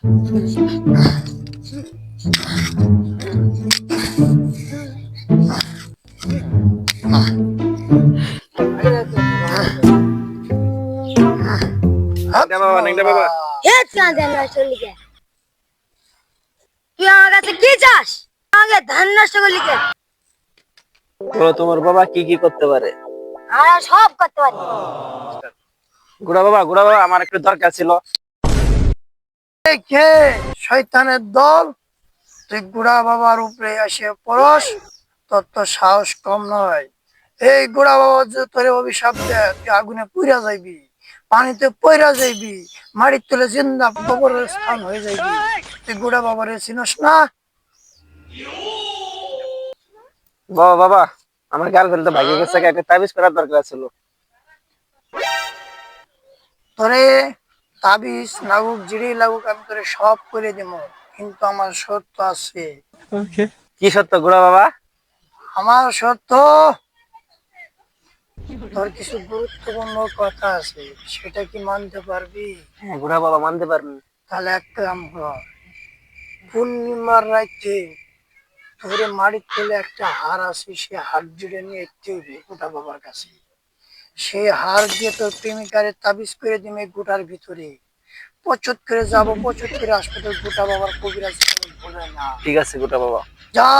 নেংটা বাবা তুই আমার কাছে কি চাস? আমাকে ধান নষ্ট করলি কে? তোমার বাবা কি কি করতে পারে? সব করতে পারি। গুড়া বাবা আমার একটু দরকার ছিল। কে শয়তানের দল, তুই গুড়া বাবার উপরে এসে পড়স, তোর তো সাহস কম নয়। এই গুড়া বাবা যে তোরে অভিশাপ দেয়, তুই আগুনে পুড়া যাইবি, পানিতে পইরা যাইবি, মাটির তলে জিন্দা কবরের স্থান হয়ে যাইবি। তুই গুড়া বাবারে চিনস না? বাবা বাবা আমার গার্লফ্রেন্ড তো ভাগে গেছে, একটা তাবিজ করার দরকার ছিল। তোরে তাবিজ লাগুক জিড়ি লাগুক আমি তোরে সব করে দিব, কিন্তু আমার শর্ত আছে। কি সত্য গুড়া বাবা? আমার শর্ত, তোর কিছু গুরুত্বপূর্ণ কথা আছে, সেটা কি মানতে পারবি? হ্যাঁ গুড়া বাবা মানতে পারবেন। তাহলে এক কাম কর, পূর্ণিমার রাতে ধরে মাটির তলে একটা হার আছে, সে হার জুড়ে নিয়ে একটি গোটা বাবার কাছে। সেই হার দিয়ে তোর প্রেমিকারে তাবিজ করে দিবে গোটার ভিতরে। পচত করে যাবো, পচত করে আসবো, তোর গোটা বাবার কবিরাজ বলে না। ঠিক আছে গুড়া বাবা। যা,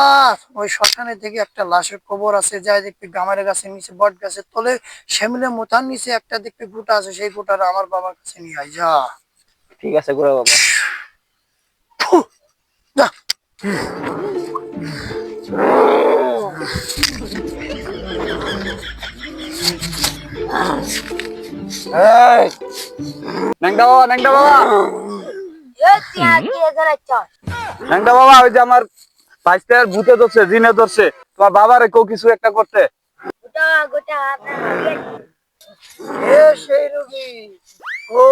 ওই শ্মশানে থেকে একটা লাশের কবর আছে, যাই দেখবি গামারের গাছের নিচে, বট গাছের তলে শ্যামলে মোতার নিচে একটা দেখবি গোটা আছে, সেই গোটাটা আমার বাবার কাছে নিয়ে আয়। যা। ঠিক আছে গুড়া বাবা। যা। নেংটা বাবা, নেংটা বাবা, নেংটা বাবা, ওই যে আমার পাঁচটার ভূতে ধরছে, জিনে ধরছে, তোমার বাবারে কেউ কিছু একটা করতে। সেই রোগী ও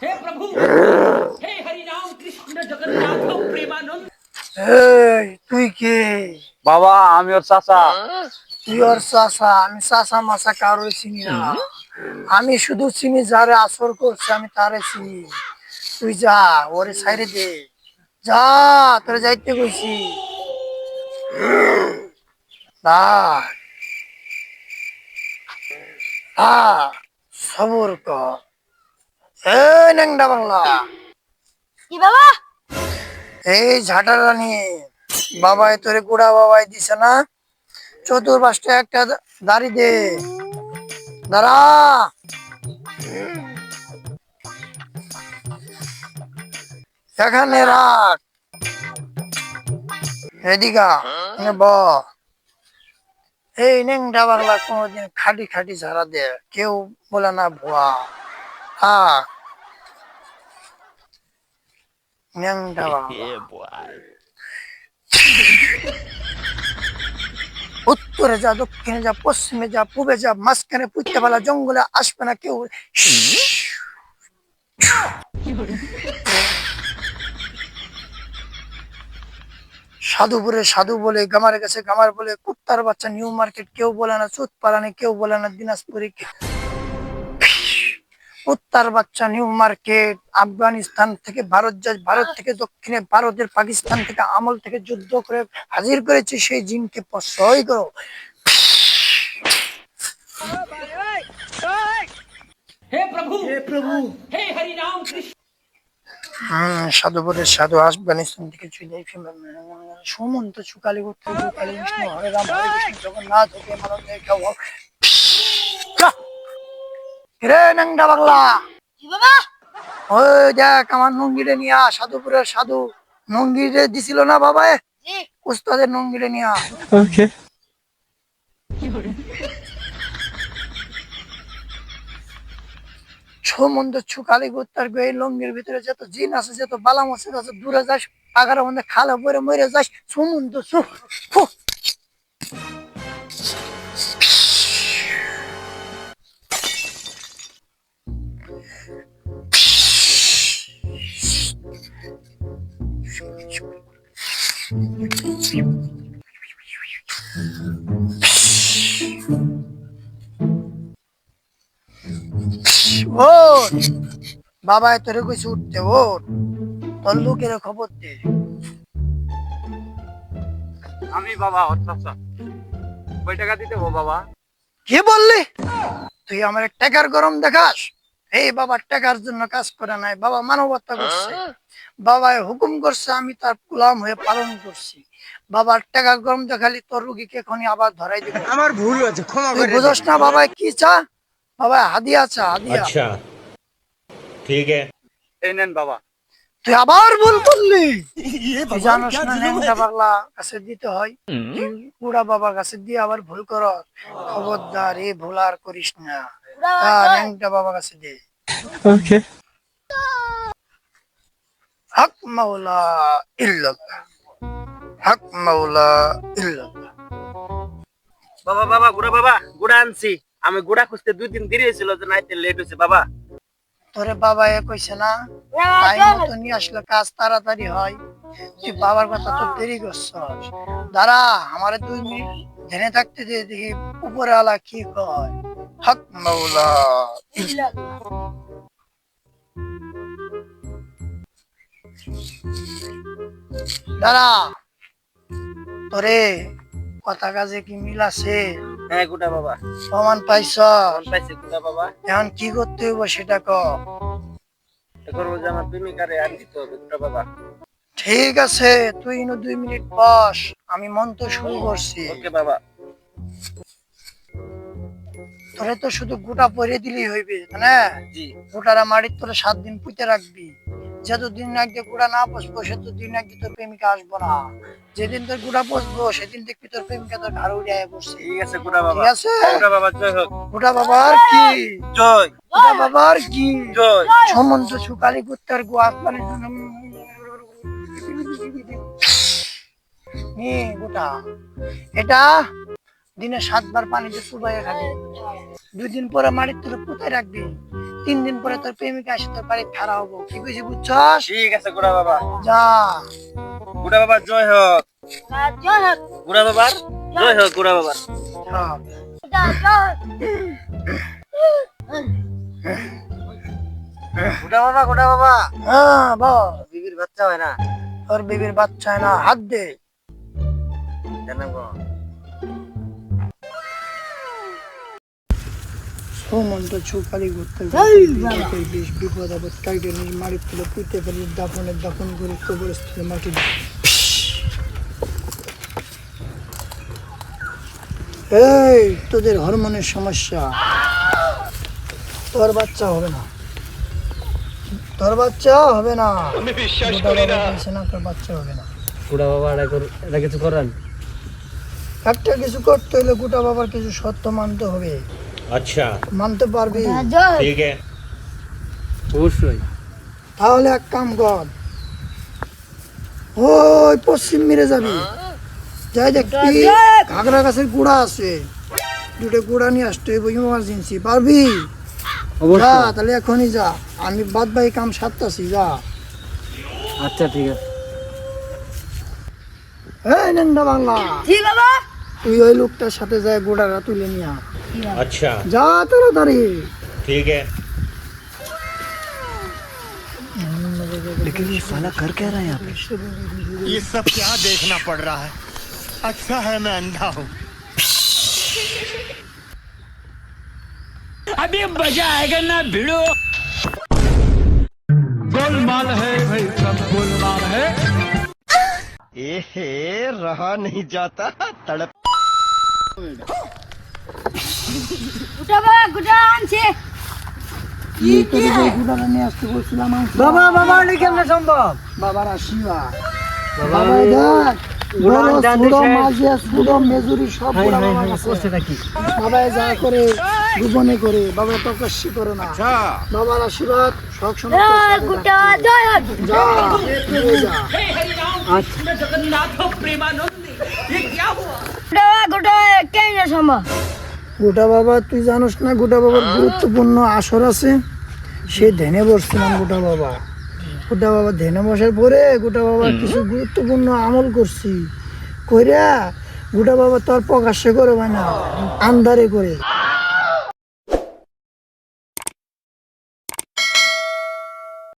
हे प्रभु हे हरि राम कृष्ण जगन्नाथ प्रेमानंद। এই তুই কে? বাবা আমি ওর চাচা। তুই ওর চাচা? আমি চাচা মাচা কারো চিনি না, আমি শুধু চিনি যারে আসর করছে, আমি তারে চিনি। তুই যা, ওরে ছাইরে দে, যা, তোরে যাইতে কইছি। না সবর কর। এই ন্যাংটা বাংলা, কি বাবা? এই ঝাঁটারা নিয়ে বাবাই তোরে গুড়া বাবাই দিছে না, চতুর্পাশটা একটা দাড়ি দে, দাঁড়া, এখানে রাখ, এদিকা ব। এই ন্যাংটা বাংলা কোনোদিন খাটি খাটি ঝাড়া দে, কেউ বলে না ভুয়া। থাক ন্যাংটা বাংলা। উত্তরে যা, দক্ষিণে যা, পশ্চিমে যা, পূবে যা, মাঝখানে পুঁততে পালা জঙ্গলে আসবে না কেউ। সাধুপুরে সাধু বলে, গামার কাছে গামার বলে, কুত্তার বাচ্চা নিউ মার্কেট কেউ বলে না, চুত পালানি কেউ বলে না, দিনাজপুরে কুত্তার বাচ্চা নিউ মার্কেট। আফগানিস্তান থেকে ভারত যায়, ভারত থেকে দক্ষিণে ভারতের, পাকিস্তান থেকে আমল থেকে যুদ্ধ করে হাজির করেছে সেই জিনকে প্রশ্রয় করো। हे प्रभु हे हरि राम कृष्ण। সাধুপুরের সাধু আফগানিস্তান থেকে চলে সুমন্ত চুকালি করতে কালী কৃষ্ণ হরে রাম হরে কৃষ্ণ জগন্নাথ হরে মানব রে নাংডা বাংলা। কি বাবা? ওই দেখ আমার নঙ্গিরে নিয়া, সাধুপুরের সাধু নঙ্গিরে দিছিল না বাবা, উস্তাদের নঙ্গিরে নিয়া। সমুদ্র ছুকালি গুত্তার এই লঙ্গির ভিতরে যত জিন আছে, যত বালাম আছে, তত দূরে যাস, পাগার মধ্যে খালে পরে মরে যাস। সমুদ্র ও ওঠ, বাবাই তোরে কইছে উঠতে, ওঠ, তোর লোকের খবর দে। আমি বাবা আচ্ছা কয় টাকা দিতে হবো বাবা? কি বললি? তুই আমার টাকার গরম দেখাস? এই বাবা টাকার জন্য কাজ করে নাই, বাবা মানবতা করছে, বাবাই হুকুম করছে, আমি তার গোলাম হয়ে পালন করছি। বাবার টাকার গরম দেখালি তোর রুগীকে এখনই আবার ধরাই দিব। আমার ভুল হয়েছে, ক্ষমা তুই করে বুঝস না বাবাই কি চা? বাবা হাদিয়া চা, হাদিয়া। अच्छा ठीक है। এই নেন বাবা। তুই আবার ভুল করলি। তুই জানোস না ন্যাংটা পাগলা কাছে দিতে হয়, তুই বুড়া বাবার কাছে দিয়ে আবার ভুল কর। খবরদার এই ভুল আর করিস না। ন্যাংটা বাবার কাছে দে। হক মাওলা ইল্লাল্লাহ, হক মাওলা ইল্লাল্লাহ। বাবা বাবা গুড়া আনছি। আমি গুড়া খুঁজতে 2 দিন দেরি হয়েছিল, যে নাইতে লেট হয়েছে বাবা। তোরে বাবা কইছে না টাইম মতো নিয়ে আসলে কাজ তাড়াতাড়ি হয়, তুই বাবার কথা তো দেরি করছস। দাঁড়া, আমারে 2 মিনিট ধ্যানে থাকতে দে, দেখি উপরে আলা কি কয়। হক মাওলা দাঁড়া, তোরে কথা কাজে কি মিল আছে? হ্যাঁ গুড়া বাবা, প্রমাণ পাইছ? ফোন পাইছে গুড়া বাবা। এখন কি করতে হইব সেটা ক। করবো যে আমার প্রেমিকারে আর দিতে হবে গুড়া বাবা। ঠিক আছে, তুই 2 মিনিট বস, আমি মন্ত্র শুরু করছি। ওকে বাবা। তোরে তো শুধু গোটা পরে দিলেই হইবে, না? জি। গোটারা মাটির তোরে 7 দিন পুঁতে রাখবি। যতদিন আগে গোটা না পচবো সেতদিন আগে তোর প্রেমিকা আসবো না। যেদিন তোর গোটা পচবো সেদিন দেখবি তোর প্রেমিকা তোর ঘাড়ে উড়ে আয়া পড়ছে। ঠিক আছে গুড়া বাবা। ঠিক আছে? গুড়া বাবা জয় হোক। গোটা বাবার কি জয়। গোটা বাবার কি জয়। সমন্ত সুকালি কুত্তার গোয়াস মানে নি গোটা। এটা দিনে 7 বার পানিতে চুবাইয়া খাবি। 2 দিন পরে মাটির তোরে পুঁতে রাখবি। 3 দিন পরে তোর প্রেমিকা এসে তোর বাড়ি ফেরা হবো। কি কইছি বুঝছস? ঠিক আছে গুড়া বাবা। যা। গুড়া বাবা জয় হোক। জয় হোক। গুড়া বাবার জয় হোক। গুড়া বাবার হ্যাঁ। গুড়া বাবা হ্যাঁ বল। বিবির বাচ্চা হয় না? তোর বেবির বাচ্চা হয় না, হাত দে। জানো গো। সমন্ত সুকালি করতে বেশ বিপদ আপদ কাইটে নিয়ে মাটির তুলে পুঁতে ফেলি, দাফন করে কবরস্থলে মাটি দিই। এই তোদের হরমোনের সমস্যা, তোর বাচ্চা হবে না, তোর বাচ্চা হবে না। আমি বিশ্বাস করি না তোর বাচ্চা হবে না। গুড়া বাবা এটা কিছু করেন। একটা কিছু করতে হলে গোটা বাবার কিছু সত্য মানতে হবে। अच्छा মানতে পারবি? ठीक है। অবশ্যই। তাহলে এক কাম কর, ওই পশ্চিম মেরে যাবি, যাই দেখবি ঘাগরা গাছের গুড়া আছে, 2টা গুড়া নিয়ে আসতে হইব ইমার্জেন্সি। পারবি? যা, তাহলে এখনই যা, আমি বাদ বাকি কাম সারতাছি, যা। আচ্ছা ঠিক আছে। এই নেন্দা বাংলা, জি বাবা। তুই ওই লোকটার সাথে যায় গুড়ারা তুলে নিয়ে আয়। अच्छा যা তাড়াতাড়ি। ठीक है। लेकिन ये साला कर क्या रहा है यहाँ पे? ये सब क्या देखना पड़ रहा है? अच्छा है मैं अंधा हूँ। अभी मजा आएगा ना भिड़ो। गोलमाल है भाई, सब गोलमाल है। ए रहा नहीं जाता, तड़प। গুটা বাবা গুটা আনছে। গুড়ারা নিয়ে আসতে বলছিলাম। বাবা বাবা এটা কেমনে সম্ভব? বাবার আশীর্বাদ। বাবা দেখ, মাঝে সুড়ো মেজুরি সব গুড়া বাবার কাছে। বাবা যা করে গোপনে করে, বাবা প্রকাশ্য করে না। বাবার আশীর্বাদ সব সময় তোর সাথে গুটা রাখবে। জয় হোক। যা, তুই যা। हे हरिराम कृष्ण जगन्नाथ प्रेमानंद, ये क्या हुआ? গুটা বাবা গুটা কেন সম্ভব? গোটা বাবা তুই জানোস না, গোটা বাবার গুরুত্বপূর্ণ আসর আছে, সে ধ্যানে বসছিলাম। গোটা বাবা ধ্যানে বসার পরে গোটা বাবা কিছু গুরুত্বপূর্ণ আমল করছি, কইরা গোটা বাবা তোর প্রকাশ্যে করে হয় না, আন্ধারে করে।